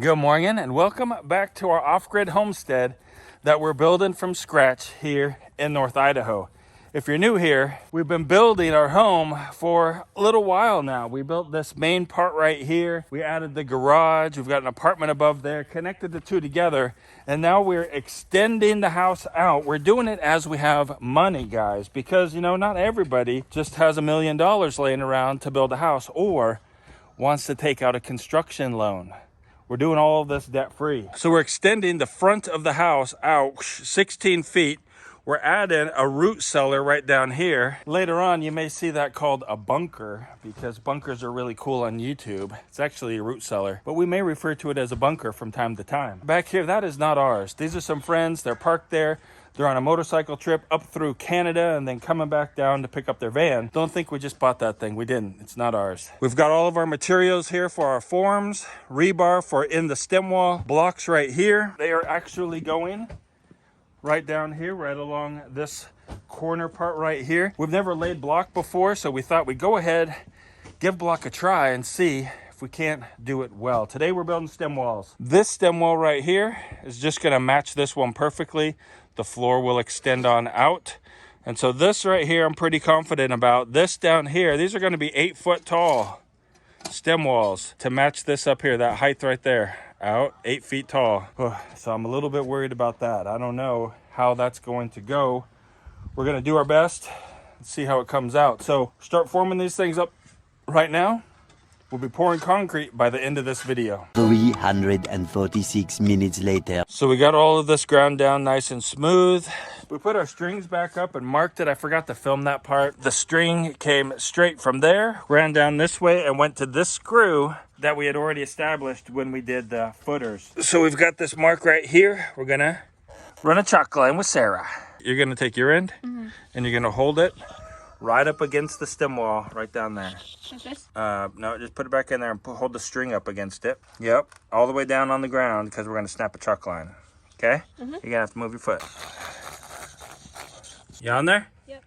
Good morning and welcome back to our off-grid homestead that we're building from scratch here in North Idaho. If you're new here, we've been building our home for a little while now. We built this main part right here. We added the garage. We've got an apartment above there, connected the two together. And now we're extending the house out. We're doing it as we have money, guys, because, you know, not everybody just has $1 million laying around to build a house or wants to take out a construction loan. We're doing all of this debt free. So we're extending the front of the house out 16 feet. We're adding a root cellar right down here. Later on, you may see that called a bunker because bunkers are really cool on YouTube. It's actually a root cellar, but we may refer to it as a bunker from time to time. Back here, that is not ours. These are some friends. They're parked there. They're on a motorcycle trip up through Canada and then coming back down to pick up their van. Don't think we just bought that thing. We didn't. It's not ours. We've got all of our materials here for our forms, rebar for in the stem wall, blocks right here. They are actually going right down here, right along this corner part right here. We've never laid block before, so we thought we'd go ahead, give block a try and see if we can't do it well. Today we're building stem walls. This stem wall right here is just gonna match this one perfectly. The floor will extend on out. And so this right here, I'm pretty confident about. This down here, these are gonna be 8 foot tall stem walls to match this up here, that height right there. Out 8 feet tall. So I'm a little bit worried about that. I don't know how that's going to go. We're gonna do our best and see how it comes out. So start forming these things up right now. We'll be pouring concrete by the end of this video. 346 minutes later. So we got all of this ground down nice and smooth. We put our strings back up and marked it. I forgot to film that part. The string came straight from there, ran down this way and went to this screw that we had already established when we did the footers. So we've got this mark right here. We're gonna run a chalk line with Sarah. You're gonna take your end and you're gonna hold it right up against the stem wall right down there. Like this? No, just put it back in there and hold the string up against it. Yep, all the way down on the ground because we're gonna snap a chalk line. Okay? You're gonna have to move your foot. You on there? Yep.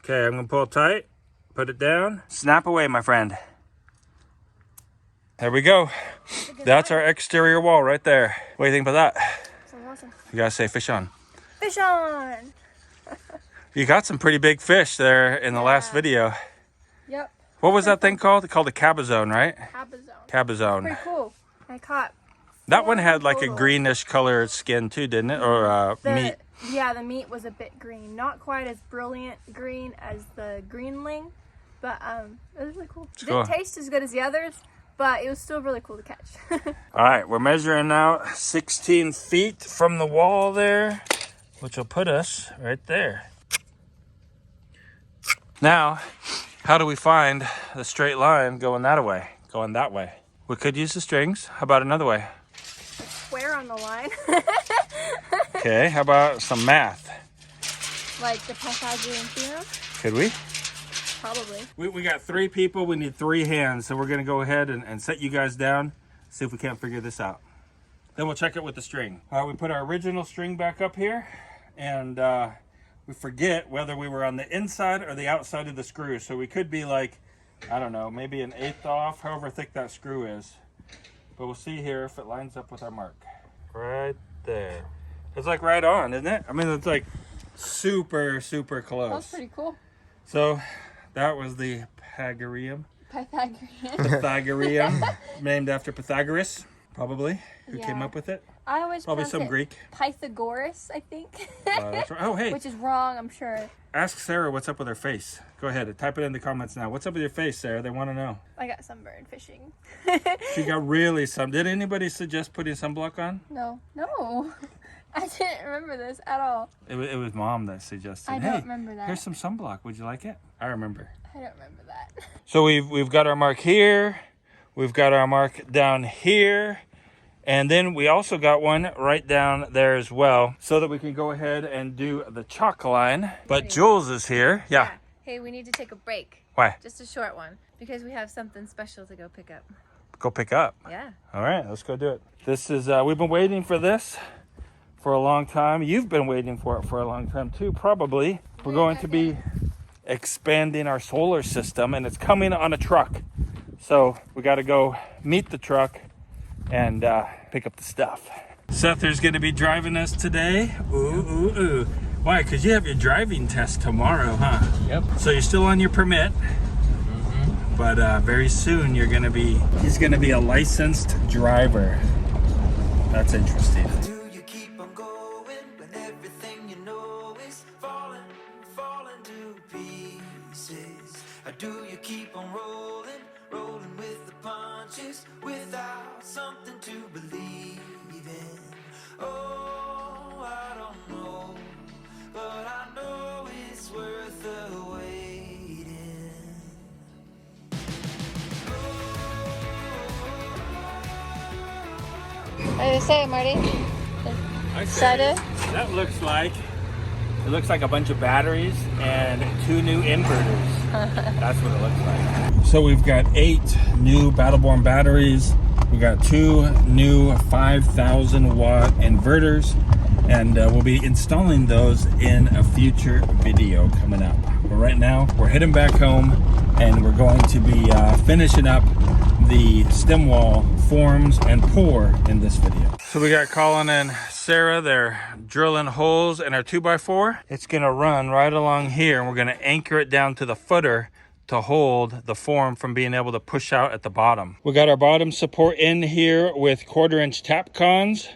Okay, I'm gonna pull tight, put it down, snap away, my friend. There we go. That's our exterior wall right there. What do you think about that? Sounds awesome. You gotta say fish on. Fish on! You got some pretty big fish there in the last video. Yep. What was that thing called? Called a cabezone, right? Cabezone. Cabezone. Pretty cool. I caught That one had like a total. greenish colored skin too, didn't it? Or meat. Yeah, the meat was a bit green. Not quite as brilliant green as the green ling, but it was really cool. Cool. Didn't taste as good as the others, but it was still really cool to catch. All right, we're measuring out 16 feet from the wall there, which will put us right there. Now, how do we find the straight line going that way? Going that way. We could use the strings. How about another way? Square on the line. Okay, how about some math? Like the Pythagorean theorem? Could we? Probably. We got 3 people, we need 3 hands, so we're gonna go ahead and set you guys down, see if we can't figure this out. Then we'll check it with the string. All right, we put our original string back up here, and we forget whether we were on the inside or the outside of the screw, so we could be like, I don't know, maybe 1/8 off, however thick that screw is. But we'll see here if it lines up with our mark. Right there. It's like right on, isn't it? I mean, it's like super, super close. That's pretty cool. So that was the Pythagorean. Pythagorean. Pythagorean, named after Pythagoras, probably, who came Yeah. up with it. I always Probably pronounce some it Greek. Pythagoras, I think. That's right. Oh, hey, Which is wrong, I'm sure. ask Sarah what's up with her face. Go ahead, type it in the comments now. What's up with your face, Sarah? They want to know. I got sunburned fishing. She got really some. Did anybody suggest putting sunblock on? No. I didn't remember this at all. It was Mom that suggested. I Hey, don't remember that. here's some sunblock. Would you like it? I remember. I don't remember that. So we've got our mark here. We've got our mark down here. And then we also got one right down there as well, so that we can go ahead and do the chalk line. But Jules is here. Yeah. Hey, we need to take a break. Why? Just a short one. Because we have something special to go pick up. Go pick up. Yeah. All right, let's go do it. This is, we've been waiting for this for a long time. You've been waiting for it for a long time too, probably. We're going to be expanding our solar system, and it's coming on a truck. So we got to go meet the truck and pick up the stuff. Seth is going to be driving us today. Ooh, ooh, ooh. Why? Because you have your driving test tomorrow, huh? Yep. So you're still on your permit. But very soon he's gonna be a licensed driver. That's interesting. Do you keep on going when everything you know is falling to pieces? Or do you keep on rolling with the punches without something to believe in? Oh, I don't know, but I know it's worth the waiting. What do you say, Marty? Excited? That looks like a bunch of batteries and 2 new inverters. That's what it looks like. So we've got 8 new Battleborn batteries. We got 2 new 5,000 watt inverters, and we'll be installing those in a future video coming up. But right now we're heading back home, and we're going to be finishing up the stem wall forms and pour in this video. So we got Colin and Sarah, they're drilling holes in our 2x4. It's gonna run right along here, and we're gonna anchor it down to the footer to hold the form from being able to push out at the bottom. We got our bottom support in here with 1/4" tap cons.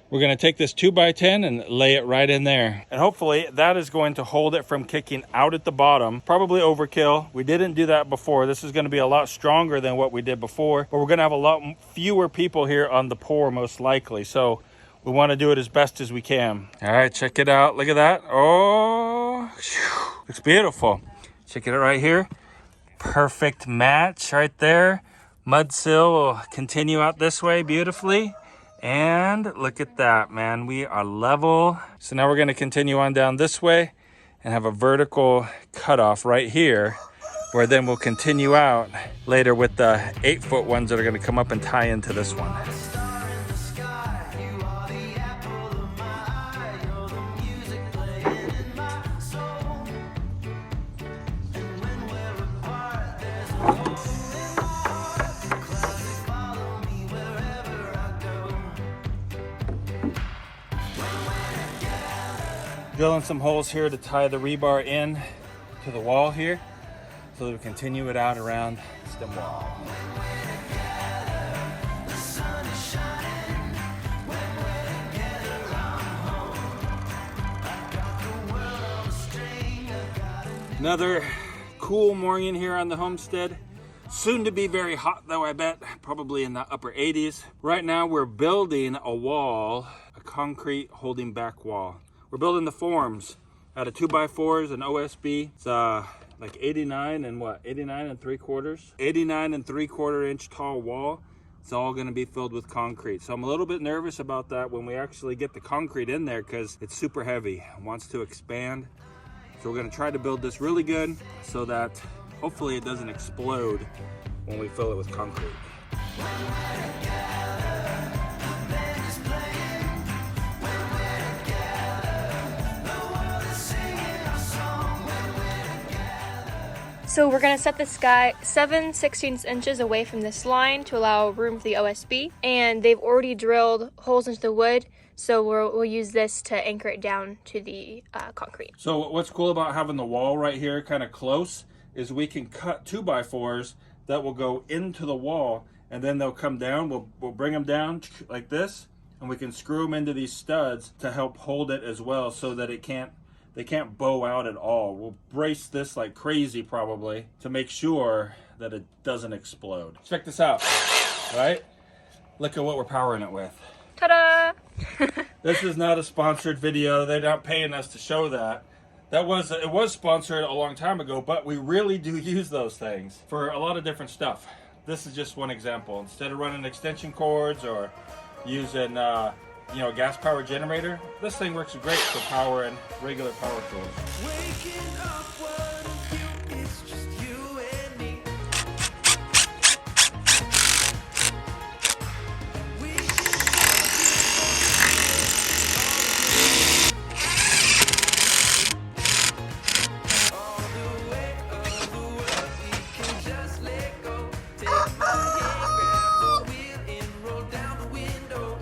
We're gonna take this 2x10 and lay it right in there. And hopefully that is going to hold it from kicking out at the bottom. Probably overkill. We didn't do that before. This is gonna be a lot stronger than what we did before, but we're gonna have a lot fewer people here on the pour most likely. So we wanna do it as best as we can. All right, check it out. Look at that. Oh, whew, looks beautiful. Check it out right here. Perfect match right there. Mud sill will continue out this way beautifully. And look at that, man, we are level. So now we're gonna continue on down this way and have a vertical cutoff right here, where then we'll continue out later with the 8-foot ones that are gonna come up and tie into this one. Drilling some holes here to tie the rebar in to the wall here, so that we continue it out around the stem wall. Another cool morning here on the homestead. Soon to be very hot though, I bet, probably in the upper 80s. Right now we're building a wall, a concrete holding back wall. We're building the forms out of 2x4s and OSB. It's like 89 and 3/4? 89 and 3/4 inch tall wall. It's all gonna be filled with concrete. So I'm a little bit nervous about that when we actually get the concrete in there, because it's super heavy, it wants to expand. So we're gonna try to build this really good so that hopefully it doesn't explode when we fill it with concrete. So we're gonna set this guy 7/16 inches away from this line to allow room for the OSB. And they've already drilled holes into the wood, so we'll use this to anchor it down to the concrete. So what's cool about having the wall right here kind of close is we can cut 2x4s that will go into the wall, and then they'll come down. We'll bring them down like this, and we can screw them into these studs to help hold it as well, so that they can't bow out at all. We'll brace this like crazy probably to make sure that it doesn't explode. Check this out, right? Look at what we're powering it with. Ta-da! This is not a sponsored video. They're not paying us to show that. It was sponsored a long time ago, but we really do use those things for a lot of different stuff. This is just one example. Instead of running extension cords or using a gas powered generator, this thing works great for powering regular power tools. Waking up one of you, it's just you and me. We all the way of the world, we can just let go. Take my hand, grab the wheel, and roll down the window.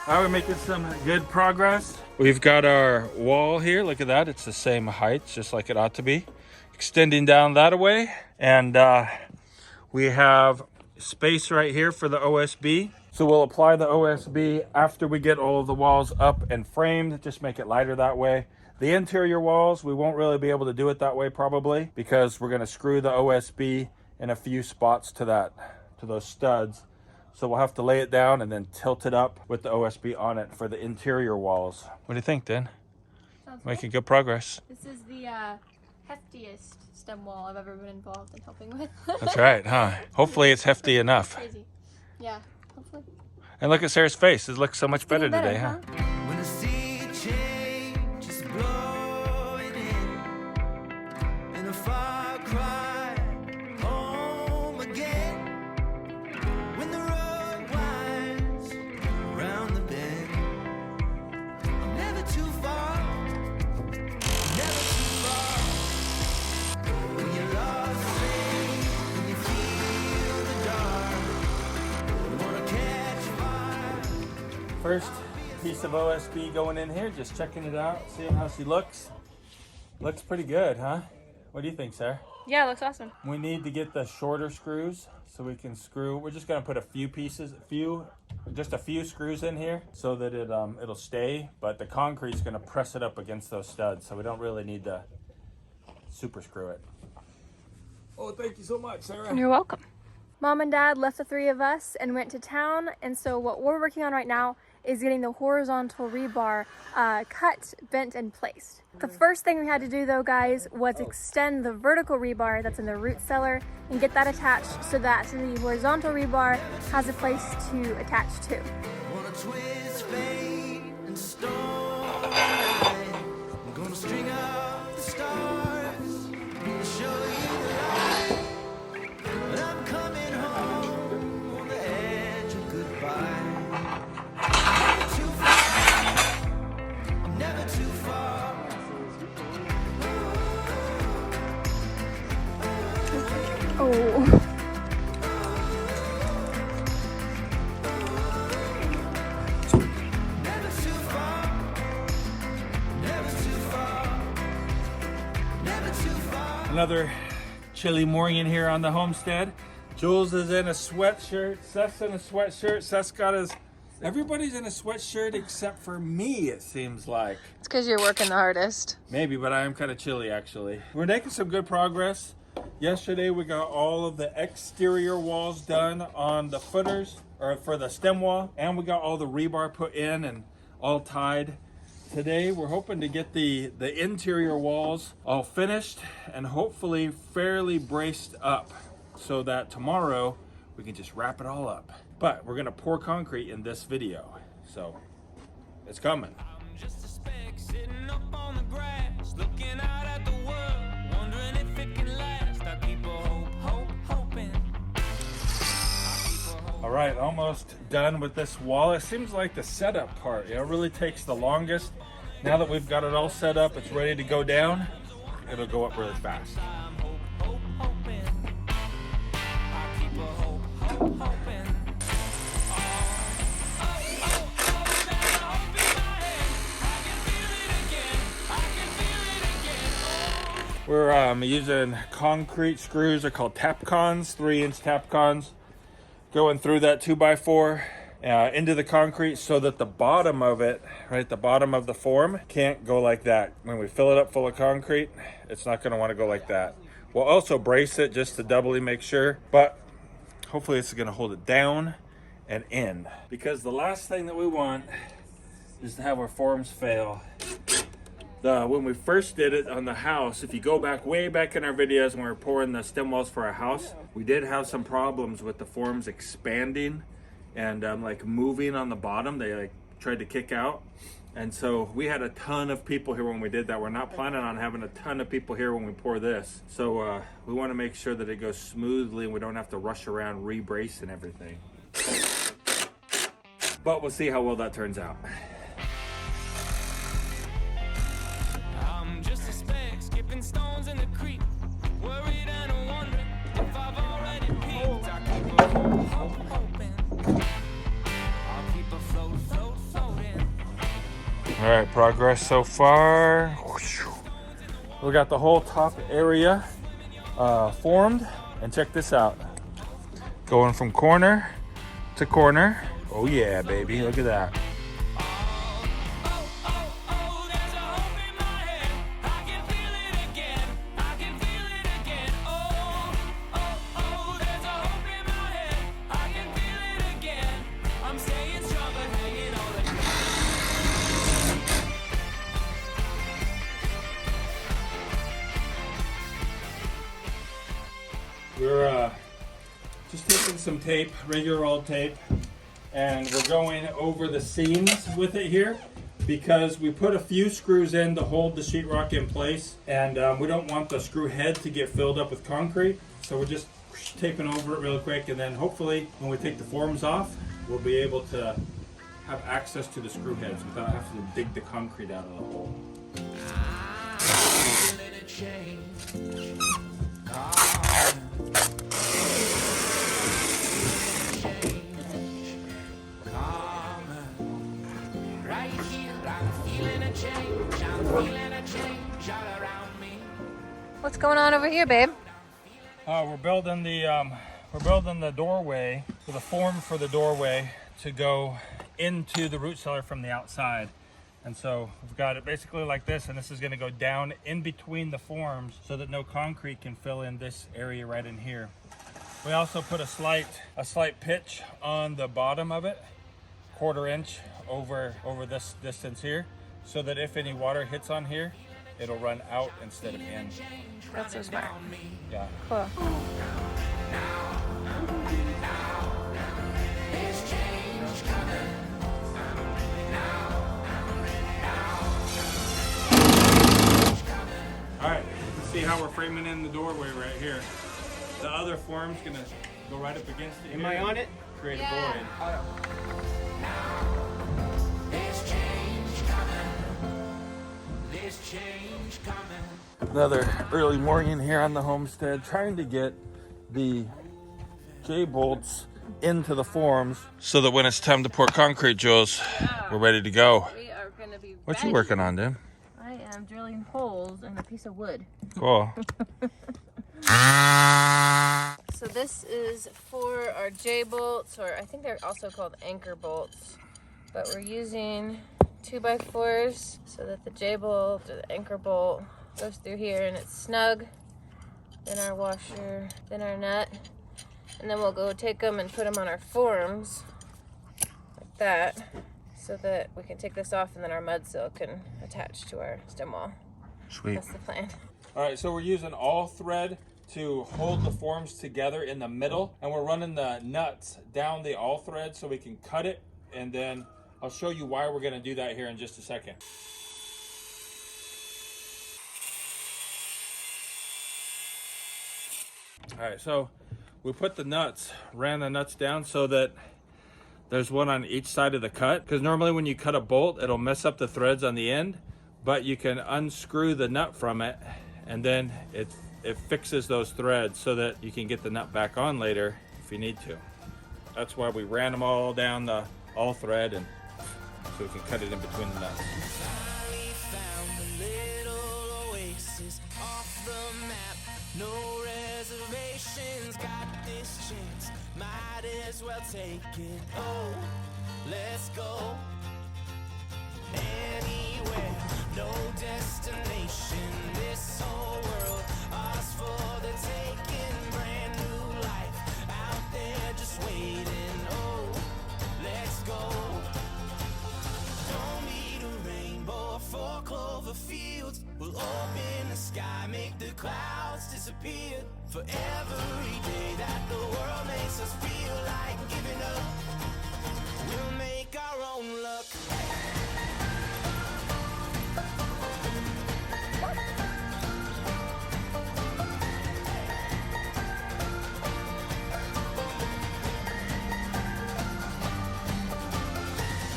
All right, we're making some good progress. We've got our wall here. Look at that. It's the same height, just like it ought to be. Extending down that way. And we have space right here for the OSB. So we'll apply the OSB after we get all of the walls up and framed. Just make it lighter that way. The interior walls, we won't really be able to do it that way probably, because we're gonna screw the OSB in a few spots to those studs. So we'll have to lay it down and then tilt it up with the OSB on it for the interior walls. What do you think, Dan? Sounds Making good progress. This is the heftiest stem wall I've ever been involved in helping with. That's right, huh? Hopefully it's hefty enough. Crazy. Yeah, hopefully. And look at Sarah's face. It looks so much better Getting today, huh? When the sea change is blowing in, and a far cry home again. When the road winds around the bend, I'm never too far, never too far. When you're lost, when you feel the dark, you wanna catch fire. First piece of OSB going in here, just checking it out, seeing how she looks. Looks pretty good, huh? What do you think, Sarah? Yeah, it looks awesome. We need to get the shorter screws so we can screw. We're just gonna put a few pieces, just a few screws in here so that it'll stay, but the concrete's gonna press it up against those studs, so we don't really need to super screw it. Oh, thank you so much, Sarah. You're welcome. Mom and Dad left the three of us and went to town, and so what we're working on right now is getting the horizontal rebar cut, bent, and placed. The first thing we had to do though, guys, was extend the vertical rebar that's in the root cellar and get that attached so that the horizontal rebar has a place to attach to. Wanna twist fate and storm the night. I'm gonna string up the stars to show you the light. But I'm coming home on the edge of goodbye. Never too far, I'm never too far. Oh. Never too far, never too far, never too far. Another chilly morning here on the homestead. Jules is in a sweatshirt. Seth's in a sweatshirt. Seth's got his... Everybody's in a sweatshirt except for me, it seems like. It's because you're working the hardest. Maybe, but I am kind of chilly, actually. We're making some good progress. Yesterday, we got all of the exterior walls done on the footers, or for the stem wall, and we got all the rebar put in and all tied. Today, we're hoping to get the interior walls all finished and hopefully fairly braced up so that tomorrow we can just wrap it all up. But we're gonna pour concrete in this video, so it's coming. I'm just a speck sitting up on the grass, looking out at the world, wondering if it can last. I keep hoping. All right, almost done with this wall. It seems like the setup part, really takes the longest. Now that we've got it all set up, it's ready to go down, it'll go up really fast. Hoping. I keep hoping. We're using concrete screws. They're called Tapcons, 3-inch Tapcons. Going through that 2x4 into the concrete so that the bottom of it, right, the bottom of the form can't go like that. When we fill it up full of concrete, it's not gonna wanna go like that. We'll also brace it just to doubly make sure, but hopefully it's gonna hold it down and in. Because the last thing that we want is to have our forms fail. When we first did it on the house, if you go back way back in our videos when we were pouring the stem walls for our house, we did have some problems with the forms expanding and like moving on the bottom. They like tried to kick out. And so we had a ton of people here when we did that. We're not planning on having a ton of people here when we pour this. So we want to make sure that it goes smoothly and we don't have to rush around re-bracing everything. But we'll see how well that turns out. I'm just a speck skipping stones in the creek, worried and wondering if I've already peaked. I keep hoping. I'll keep afloat, float. All right, progress so far. We got the whole top area formed, and check this out. Going from corner to corner. Oh yeah, baby, look at that. We're just taking some tape, regular old tape, and we're going over the seams with it here because we put a few screws in to hold the sheetrock in place, and we don't want the screw head to get filled up with concrete. So we're just taping over it real quick, and then hopefully when we take the forms off, we'll be able to have access to the screw heads without having to dig the concrete out of the hole. What's going on over here, babe? We're building the doorway, for the form for the doorway to go into the root cellar from the outside. And so we've got it basically like this, and this is going to go down in between the forms so that no concrete can fill in this area right in here. We also put a slight pitch on the bottom of it, 1/4 inch over this distance here, so that if any water hits on here, it'll run out instead of in. That's so smart. Yeah. Cool. All right, let's see how we're framing in the doorway right here. The other form's gonna go right up against it. Am I on it? Create a void. Another early morning here on the homestead, trying to get the J-bolts into the forms so that when it's time to pour concrete, Jules, we're ready to go. We are gonna be What you working on, dude? I am drilling holes in a piece of wood. Cool. So this is for our J-bolts, or I think they're also called anchor bolts. But we're using 2x4s so that the J-bolt or the anchor bolt goes through here and it's snug. Then our washer, then our nut. And then we'll go take them and put them on our forms like that, so that we can take this off and then our mud seal can attach to our stem wall. Sweet. That's the plan. All right, so we're using all thread to hold the forms together in the middle, and we're running the nuts down the all thread so we can cut it, and then I'll show you why we're gonna do that here in just a second. All right, so we put ran the nuts down so that there's one on each side of the cut, because normally when you cut a bolt, it'll mess up the threads on the end, but you can unscrew the nut from it, and then it fixes those threads so that you can get the nut back on later if you need to. That's why we ran them all down the all thread, and so we can cut it in between the nuts. No reservations, got this chance, might as well take it. Oh, let's go anywhere, no destination, this whole world, ours for the taking, brand new life, out there just waiting. Oh, let's go. Don't need a rainbow for clover fields, we'll open the sky, make the clouds disappear. For every day that the world makes us feel like giving up, we'll make our own luck.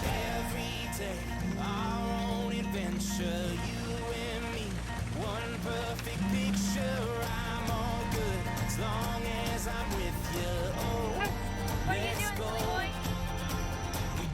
Every day, our own adventure, you and me, one perfect picture. I'm all good as long as I'm with you. Oh, let's go. We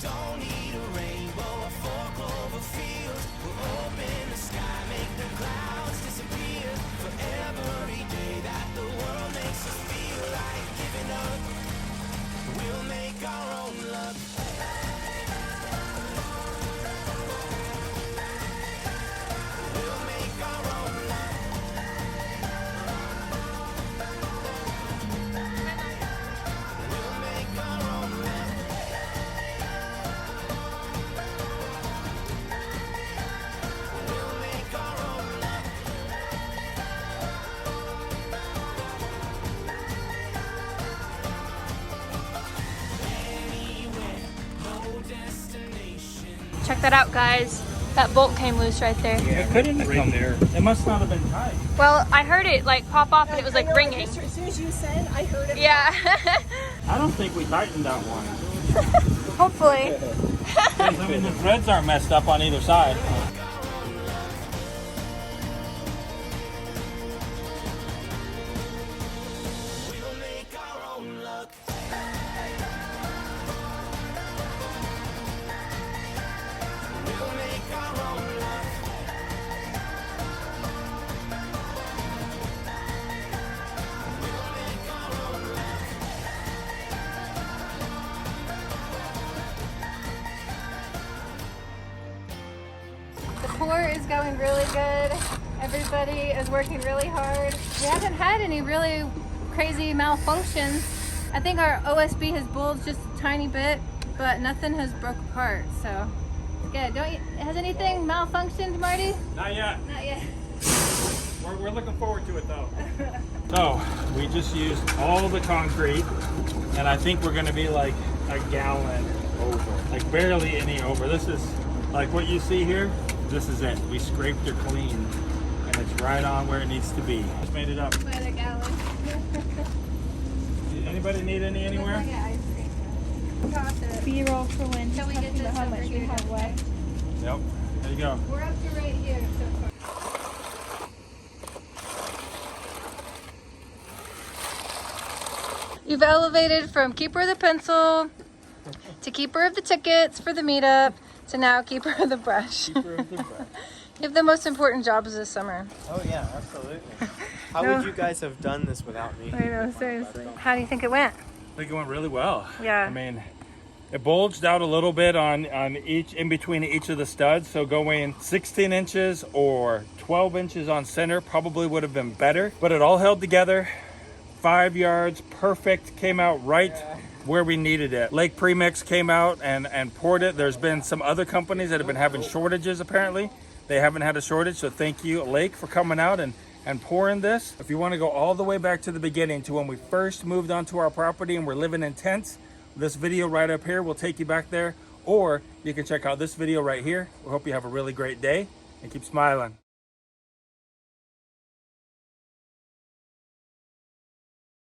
Check that out, guys. That bolt came loose right there. It couldn't have come there. It must not have been tight. Well, I heard it like pop off and it was like ringing. As soon as you said, I heard it. Yeah. I don't think we tightened that one. Hopefully. I mean, the threads aren't messed up on either side. The pour is going really good. Everybody is working really hard. We haven't had any really crazy malfunctions. I think our OSB has bulged just a tiny bit, but nothing has broke apart, so good. Has anything malfunctioned, Marty? Not yet. Not yet. We're looking forward to it though. So we just used all the concrete, and I think we're going to be like a gallon over, like barely any over. This is like what you see here. This is it. We scraped it clean, and it's right on where it needs to be. Just made it up. By the gallon. Anybody need any anywhere? Got it. B-roll for when Can we get this how over much we here? have left. Yep. There you go. We're up to right here so far. You've elevated from keeper of the pencil to keeper of the tickets for the meetup to now keeper of the brush. Keeper of the brush. You have the most important jobs this summer. Oh yeah, absolutely. How would you guys have done this without me? I know, seriously. How do you think it went? I think it went really well. Yeah. I mean, it bulged out a little bit on each, in between each of the studs. So going 16 inches or 12 inches on center probably would have been better, but it all held together. 5 yards, perfect, came out right where we needed it. Lake Premix came out and poured it. There's been some other companies that have been having shortages apparently. They haven't had a shortage, so thank you, Lake, for coming out and pouring this. If you want to go all the way back to the beginning to when we first moved onto our property and we're living in tents, this video right up here will take you back there, or you can check out this video right here. We hope you have a really great day and keep smiling.